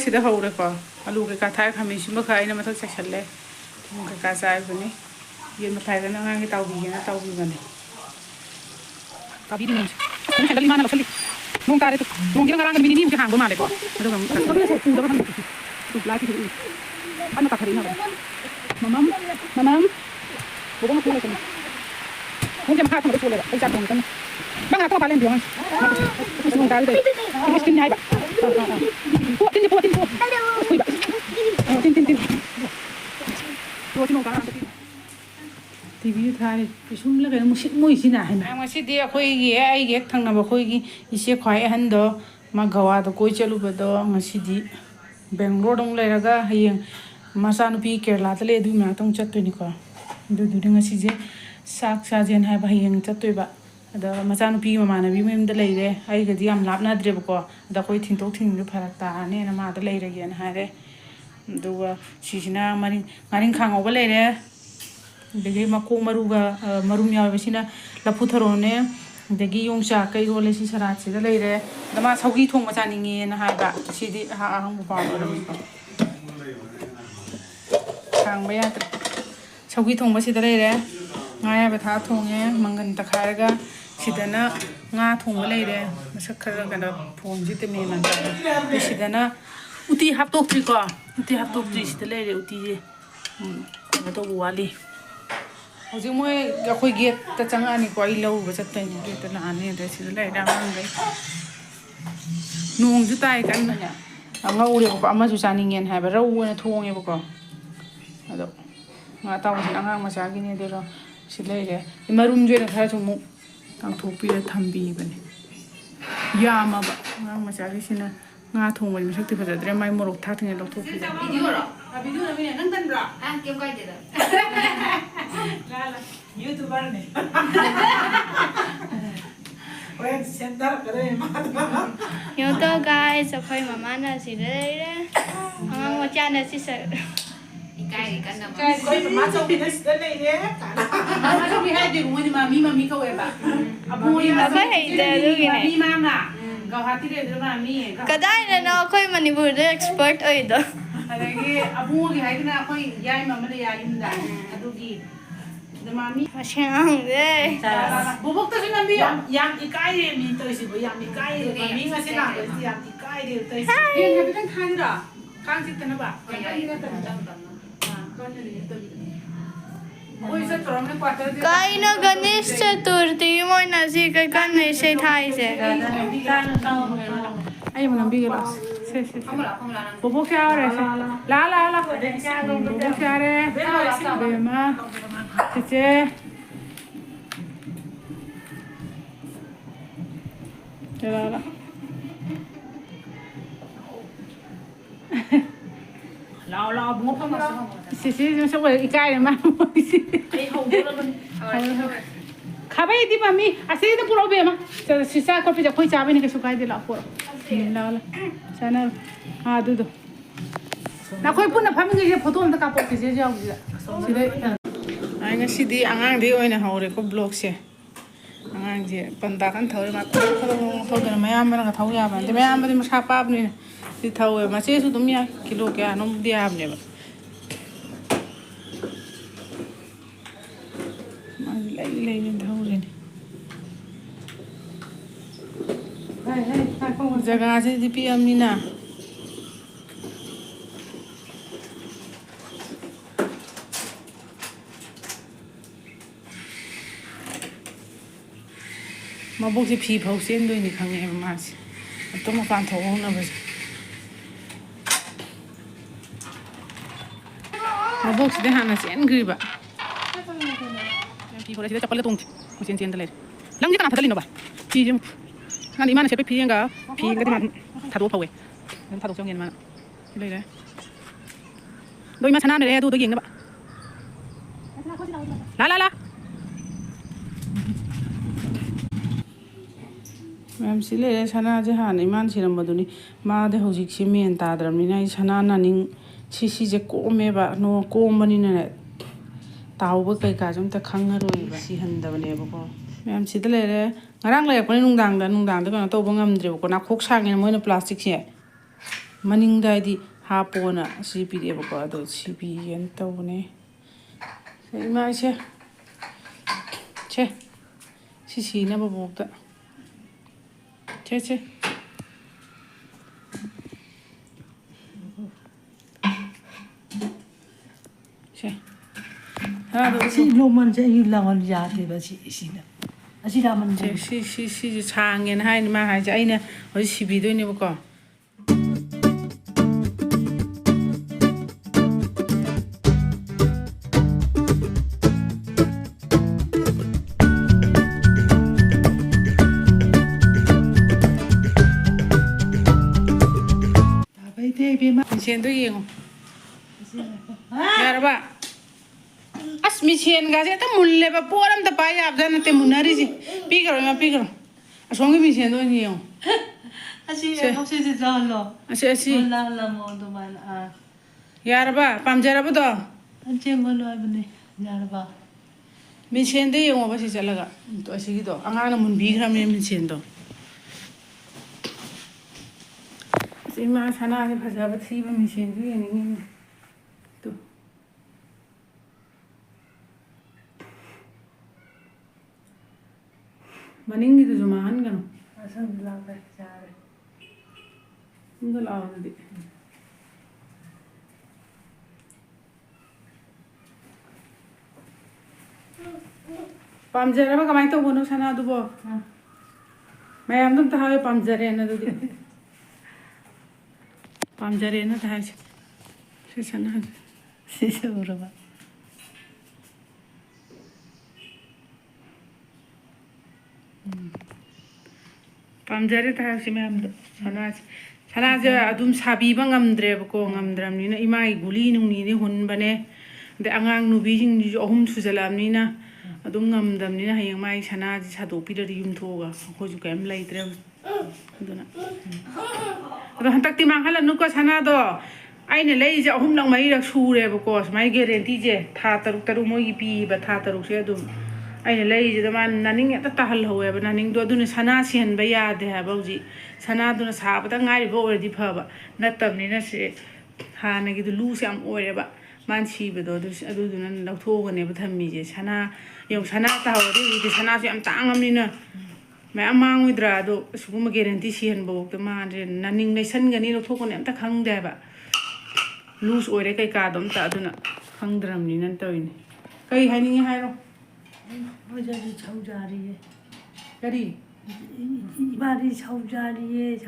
sida hore ko alu ke ka thai khami sima khai na mathak chakhale thum ke ka sai bani yen ma thai na ngang ke tau bi bani tabi ni ni handali mana la chali nung tare tu nung gi ngarang ni ni ke hang ba male ko ado ngam ka ko so tu da ban tu la ki an ka khari na mamam bobo ma khule ko nung ke ma kha thum ko le ai ja thum kan bang aku paling bilang nung tare de miskin ni ai ba tin TV thai pisum la ga musik moi sina hai ma si dia khoi gi ai ge thang na ba khoi gi ise khoi han do ma gawa do koi chalu ba do ngasi di Bangalore dong lai raga hayeng masa nu pi Kerala ta le du ma tong chat to ni ko du ngasi je sak sa jen hai ba hayeng chat to ba ada masa nu pi ma na bi mem da lai re ai ga di am lap na dre ba ko da khoi thin tok thin lu pharak ta ne na ma da lai re gen ha re du si sina maring khang o ba lai re degi mako maruga marum yaw besina lapu tharone degi yongcha kai role si sarat si da leire dama saugi thong ma chaninge na hai ba sidi ha hang bu pa ro khang ba ya saugi thong ba si da leire nga ya ba tha thonge mangan ta kharga sidana nga thong ba leire masak khara ga da phon ji te me man ta sidana uti hap tok tri ko uti hap tok tri si da leire uti je ma to wali Hoje moi ga khoi get ta changa ni ko ai lo ba chat tai ni ta na ani de si lai da mang dai nong ju tai kan na anga uri ko ama ju chaningen hai ba rau na thong e ba ko ado nga ta wa anga ma cha gi ne de ro si lai re marum ju na kha chu mu tang thu pi la tham bi ba ni ya ma ba nga ma cha gi sina nga thong ba mi sak ti ba dre mai morok thak thing lo thu pi video ro video na mi ne nang tan bra kem kai de da Lala, YouTuber ne. Wait, center kare mat. Yo to guys, akhoi mama na si de. Ang mo cha na si sa. Ikai kan na. Kai koi mama chau bi na si de nei de. Mama chau bi hai de mo ni mami ka we ba. Abu ni ma ba hai de lu gi ne. Mami mam na. Ga hati de de mami. Kadai na no akhoi Manipur de expert oi do. Adagi abu gi hai na akhoi yai mama de yai yum da. Adu gi Mami, Masyang de. Bubuk to si Mami. Yang ikai de mi to si bo yang ikai de Mami nga sina ko si yang ikai de to si. Yan habi kan than ra. Kang sit na ba? Kan ni na tan tan tan. Kan ni to. Oi sa trom ne quarter de. Kai na Ganesh Chaturthi mo na si kai kan nei sei thai se. Ay mo nang bigel as. Se. Bubuk siya ore se. La. Bubuk siya re. Bema. Cice. La. La bố không mà xí xong rồi ikai này mà ai hầu đó luôn khá bay đi mà mi à xí nó puro bê mà xí xa con phải chọc khơi chả bên này cái số cái đi lão puro la sao nào àดูna khơi pun na phàm người cái photo nó cáp cái gì vậy xí đấy ai ngay xí đi anh đi ơi này hầu rồi có blog xe anh gì banda kan thâu mà thâu cái mấy am nó thâu ya mà thì mấy am thì mà sao pap này thì thâu mà chế số tụi mình kilo cái nó đi am này mà lấy lên thâu rồi này không jaga chế thì PM ni na mà bốc thì phi phâu xiên đôi thì khăng em mà tôi mà phản thấu không nào vậy mà bốc thì hàng là xiên gửi bạn phi phâu là chỉ cho con lợn tung một xiên đây lăng gì cả thật là linh đâu bạn phi chứ ngàn đi mà sẽ bị phi cái phi cái gì mà thật đồ phâu ấy thật đồ cho nghiền mà đây đấy đôi mà chana này tôi nghiền đó bạn la Ma'am si le sana je han iman siram baduni ma de hojik si men ta dram ni nai sana na ning si je ko me ba no ko mani na taw ba kai ka jom ta khang roi ba si han da ne ba ko ma'am si de le ngarang le ko nung dang da ko to ba ngam dre ko na khok sang ne mo na plastic se ꯃꯅꯤꯡꯗ ꯍꯥꯏꯗꯤ ꯍꯥꯞꯄꯣꯅ ꯁꯤ ꯄꯤꯔꯛꯑꯦꯕꯀꯣ ꯑꯗꯣ ꯁꯤ ꯄꯤꯒꯦꯅ ꯇꯧꯕꯅꯦ ꯏꯃꯥ ꯏꯁꯦ ꯁꯤ ꯁꯤꯅꯕ ꯕꯣꯛꯇ ꯁꯦ ꯁꯤ ꯅꯣꯡꯃꯟꯁꯦ ꯑꯩ ꯂꯥꯡꯍꯟ ꯌꯥꯗꯦꯕ ꯁꯤꯅ ꯑꯁꯤ ꯂꯥꯡꯍꯟ ꯁꯤꯁꯦ ꯁꯥꯡꯉꯦꯅ ꯍꯥꯏꯅꯤ ꯃꯥ ꯍꯥꯏꯁꯦ ꯑꯩꯅ ꯍꯧꯖꯤꯛ ꯁꯤꯕꯤꯗꯣꯏꯅꯦꯕꯀꯣ ꯃꯤꯁꯦꯟꯗꯣ ꯌꯦꯡꯉꯣ ꯌꯥꯔꯕ ꯑꯁ ꯃꯤꯁꯦꯟꯒꯁꯦ ꯍꯦꯛꯇ ꯃꯨꯜꯂꯦꯕ ꯄꯣꯠ ꯑꯝꯇ ꯄꯥꯏ ꯌꯥꯕꯖꯥꯠ ꯅꯠꯇꯦ ꯃꯨꯟꯅꯔꯤꯁꯦ ꯄꯤꯈ꯭ꯔꯣ ꯏꯃꯥ ꯄꯤꯈ꯭ꯔꯣ ꯑꯁꯣꯝꯒꯤ ꯃꯤꯁꯦꯟꯗꯣ ꯑꯣꯏꯅ ꯌꯦꯡꯉꯣ ꯑꯁꯤ ꯍꯧꯖꯤꯛꯁꯤ ꯆꯥꯍꯜꯂꯣ ꯑꯁꯤ ꯂꯥꯜꯂꯝꯃꯣ ꯑꯗꯨꯃꯥꯏꯅ ꯌꯥꯔꯕ ꯄꯥꯝꯖꯔꯕꯗꯣ ꯆꯦꯡꯒꯜꯂꯣ ꯍꯥꯏꯕꯅꯦ ꯌꯥꯔꯕ ꯃꯤꯁꯦꯟꯗ ꯌꯦꯡꯉꯣꯕ ꯁꯤ ꯆꯠꯂꯒ ꯑꯁꯤꯒꯤꯗꯣ ꯑꯉꯥꯡꯅ ꯃꯨꯟꯕꯤꯈ꯭ꯔꯕꯅꯦ ꯃꯤꯁꯦꯟꯗꯣ ꯏꯃꯥ ꯁꯅꯥꯁꯦ ꯐꯖꯕ ꯊꯤꯕ ꯃꯤꯁꯦꯟꯁꯨ ꯌꯦꯡꯅꯤꯡꯉꯤꯅꯦ ꯇꯨ ꯃꯅꯤꯡꯒꯤꯗꯨꯁꯨ ꯃꯥꯡꯍꯟꯒꯅꯨ ꯑꯁꯪꯕ ꯂꯥꯛꯄ ꯌꯥꯔꯦ ꯁꯣꯝꯗ ꯂꯥꯛꯑꯣ ꯑꯗꯨꯗꯤ ꯄꯥꯝꯖꯔꯕ ꯀꯃꯥꯏꯅ ꯇꯧꯕꯅꯣ ꯁꯅꯥꯗꯨꯕꯣ ꯃꯌꯥꯝꯗꯣ ꯑꯝꯇ ꯍꯥꯏꯌꯣ ꯄꯥꯝꯖꯔꯦꯅ ꯑꯗꯨꯗꯤ ꯄꯥꯝꯖꯔꯦꯅ ꯍꯥꯏꯁꯦ ꯁꯤ ꯁꯅꯥꯁꯦ ꯁꯤꯁꯦ ꯎꯔꯕ ꯄꯥꯝꯖꯔꯦ ꯍꯥꯏꯕꯁꯤ ꯃꯌꯥꯝꯗꯣ ꯁꯅꯥꯁꯦ ꯑꯗꯨꯝ ꯁꯥꯕꯤꯕ ꯉꯝꯗ꯭ꯔꯦꯕꯀꯣ ꯉꯝꯗ꯭ꯔꯕꯅꯤꯅ ꯏꯃꯥꯒꯤ ꯒꯨꯂꯤ ꯅꯨꯡꯂꯤꯗꯤ ꯍꯨꯟꯕꯅꯦ ꯑꯗꯩ ꯑꯉꯥꯡ ꯅꯨꯕꯤꯁꯤꯡꯁꯤꯁꯨ 3 ꯁꯨꯖꯜꯂꯛꯑꯕꯅꯤ나 ꯑꯗꯨꯝ ꯉꯝꯗꯕꯅꯤꯅ ꯍꯌꯦꯡ ꯃꯥꯒꯤ ꯁꯅꯥꯁꯤ ꯁꯥꯗꯣꯛꯄꯤꯔꯗꯤ ꯌꯨꯝꯊꯣꯛꯑꯒ ꯑꯩꯈꯣꯏꯁꯨ ꯀꯩꯝ ꯂꯩꯇ꯭ꯔꯦ ꯑꯗꯨꯅ ꯑꯗꯣ ꯍꯟꯗꯛꯇꯤ ꯃꯥꯡꯍꯜꯂꯅꯨꯀꯣ ꯁꯅꯥꯗꯣ ꯑꯩꯅ ꯂꯩꯔꯤꯁꯦ 3ꯂꯛ 4ꯂꯛ ꯁꯨꯔꯦꯕꯀꯣ ꯁꯨꯃꯥꯏꯅ ꯒꯦꯔꯦꯟꯇꯤꯁꯦ ꯊꯥ 6 ꯃꯣꯏꯒꯤ ꯄꯤꯕ ꯊꯥ 6ꯁꯦ ꯑꯗꯨꯝ ꯑꯩꯅ ꯂꯩꯔꯤꯁꯤꯗ ꯃꯥꯅ ꯅꯥꯅꯤꯡ ꯍꯦꯛꯇ ꯇꯥꯍꯜꯍꯧꯋꯦꯕ ꯅꯥꯅꯤꯡꯗꯣ ꯑꯗꯨꯅ ꯁꯅꯥ ꯁꯤꯍꯟꯕ ꯌꯥꯗꯦ ꯍꯥꯏꯕ ꯍꯧꯖꯤꯛ ꯁꯅꯥꯗꯨꯅ ꯁꯥꯕꯗ ꯉꯥꯏꯔꯤꯕ ꯑꯣꯏꯔꯗꯤ ꯐꯕ ꯅꯠꯇꯕꯅꯤꯅ ꯁꯤ ꯍꯥꯟꯅꯒꯤꯗꯨ ꯂꯨꯁꯦ ꯌꯥꯝ ꯑꯣꯏꯔꯦꯕ ꯃꯥꯅ ꯁꯤꯕꯗꯣ ꯑꯗꯨꯗꯨꯅ ꯂꯧꯊꯣꯛꯑꯒꯅꯦꯕ ꯊꯝꯃꯤꯁꯦ ꯁꯅꯥ ꯌꯦꯡꯉꯨ ꯁꯅꯥ ꯇꯥꯍꯧꯔꯗꯤ ꯍꯧꯖꯤꯛꯇꯤ ꯁꯅꯥꯁꯨ ꯌꯥꯝ ꯇꯥꯡꯉꯕꯅꯤꯅ ꯃꯌꯥꯝ ꯃꯥꯡꯉꯣꯏꯗ꯭ꯔꯥ ꯑꯗꯣ ꯑꯁꯤꯒꯨꯝꯕ ꯒꯦꯔꯦꯟꯇꯤ ꯁꯤꯍꯟꯕꯐꯥꯎꯗ ꯃꯥꯁꯦ ꯅꯥꯅꯤꯡ ꯂꯩꯁꯟꯒꯅꯤ ꯂꯧꯊꯣꯛꯀꯅꯤ ꯑꯝꯇ ꯈꯪꯗꯦ ꯍꯥꯏꯕ ꯂꯨꯁ ꯑꯣꯏꯔꯦ ꯀꯩꯀꯥꯗꯣ ꯑꯝꯇ ꯑꯗꯨꯅ ꯈꯪꯗ꯭ꯔꯕꯅꯤꯅ ꯇꯧꯔꯤꯅꯦ ꯀꯩ ꯍꯥꯏꯅꯤꯡꯉꯤ ꯍꯥꯏꯔꯣ ꯍꯧꯖꯤꯛ ꯁꯧꯖꯥꯔꯤꯌꯦ ꯀꯔꯤ 이발이 성자리에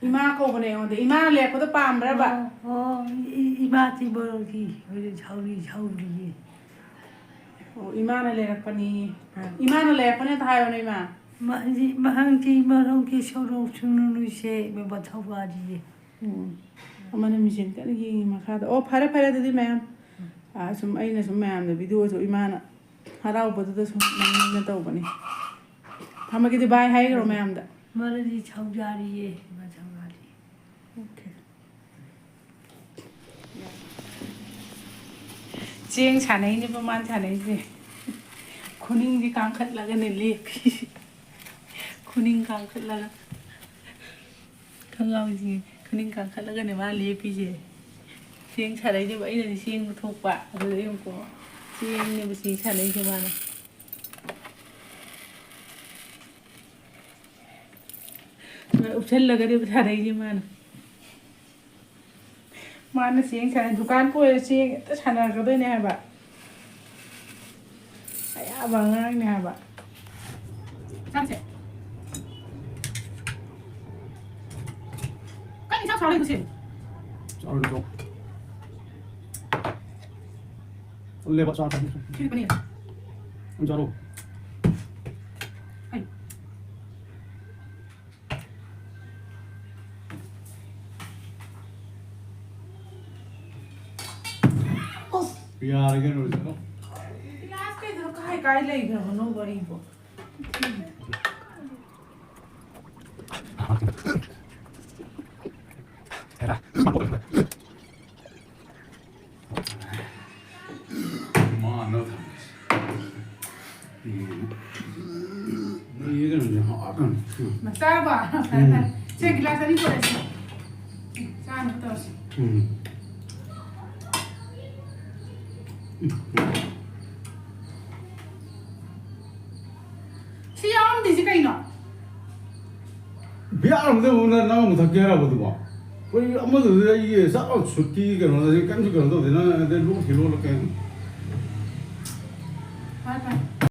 이마 거보네 오데 이마는 레코도 빰브라바 이마티 뭐기 우리 자우리에 이마는 레라파니 이마는 레파네 다요네 이마 마항지 마롱기 쇼로 주누누세 메바 타와리에 어머니 미신 때는 이 마카다 파레 두디 매am 좀 아이나 좀 매am데 비디오도 이마나 하라우버도 좀 남는 떠오버니 담아기도 바이 하이그로 매am다 말이 자우자리에 오케이 ꯆꯦꯡ ꯁꯥꯟꯅꯩꯅꯦꯕ ꯃꯥꯅ ꯁꯥꯟꯅꯩꯁꯦ ꯈꯨꯅꯤꯡꯗꯤ ꯀꯥꯡꯈꯠꯂꯒꯅꯦ ꯂꯦꯞꯄꯤ ꯈꯨꯅꯤꯡ ꯀꯥꯡꯈꯠꯂꯒ ꯈꯪꯉꯥꯎꯁꯤ ꯈꯨꯅꯤꯡ ꯀꯥꯡꯈꯠꯂꯒꯅꯦ ꯃꯥ ꯂꯦꯞꯄꯤꯁꯦ ꯆꯦꯡ ꯁꯥꯟꯅꯩꯅꯦꯕ ꯑꯩꯅꯗꯤ ꯆꯦꯡ ꯊꯣꯛꯄ ꯑꯗꯨꯗ ꯌꯦꯡꯀꯣ ꯆꯦꯡꯅꯦꯕ ꯆꯦꯡ ꯁꯥꯟꯅꯩꯁꯦ ꯃꯥꯅ ꯎꯞꯁꯜꯂꯒꯅꯦꯕ ꯁꯥꯟꯅꯩꯁꯦ ꯃꯥꯅ ꯆꯦꯡ ꯁꯥꯟꯅꯩ ꯗꯨꯀꯥꯟ ꯄꯣꯏꯔ ꯆꯦꯡ ꯍꯦꯛꯇ ꯁꯥꯟꯅꯔꯛꯀꯗꯣꯏꯅꯦ ꯍꯥꯏꯕ ꯑꯌꯥꯕ ꯑꯉꯥꯡꯅꯦ ꯍꯥꯏꯕ ꯆꯥꯁꯦ ꯀꯩ ꯏꯟꯁꯥꯡ ꯁꯥꯎ ꯂꯩꯕꯁꯦ ꯆꯥꯔꯣ ꯂꯦꯕ ꯆꯥ ꯊꯝꯃꯤ ꯈꯤꯔꯄꯅꯤ ꯆꯥꯔꯣ ꯑꯩ ꯌꯥꯔꯒꯦ ꯅꯣꯏꯗꯣ ꯒ꯭ꯂꯥꯁ ꯀꯩꯗꯣ ꯀꯥꯏ ꯂꯩꯈ꯭ꯔꯕꯅꯣ ꯋꯥꯔꯤꯕꯣ Era. Man, no thanks. Ni är det inte hakan. Masarba 제 글라스 아니 보냈어. 짠 떠서. 시험 되지 까이노. 미안한데 오늘 나가 못할게 하라고도 봐. 우리 아무도 이게 싸워 죽기가 너네 깜짝이야. 너 내가 내 로고 빌로로 게. 바이바이.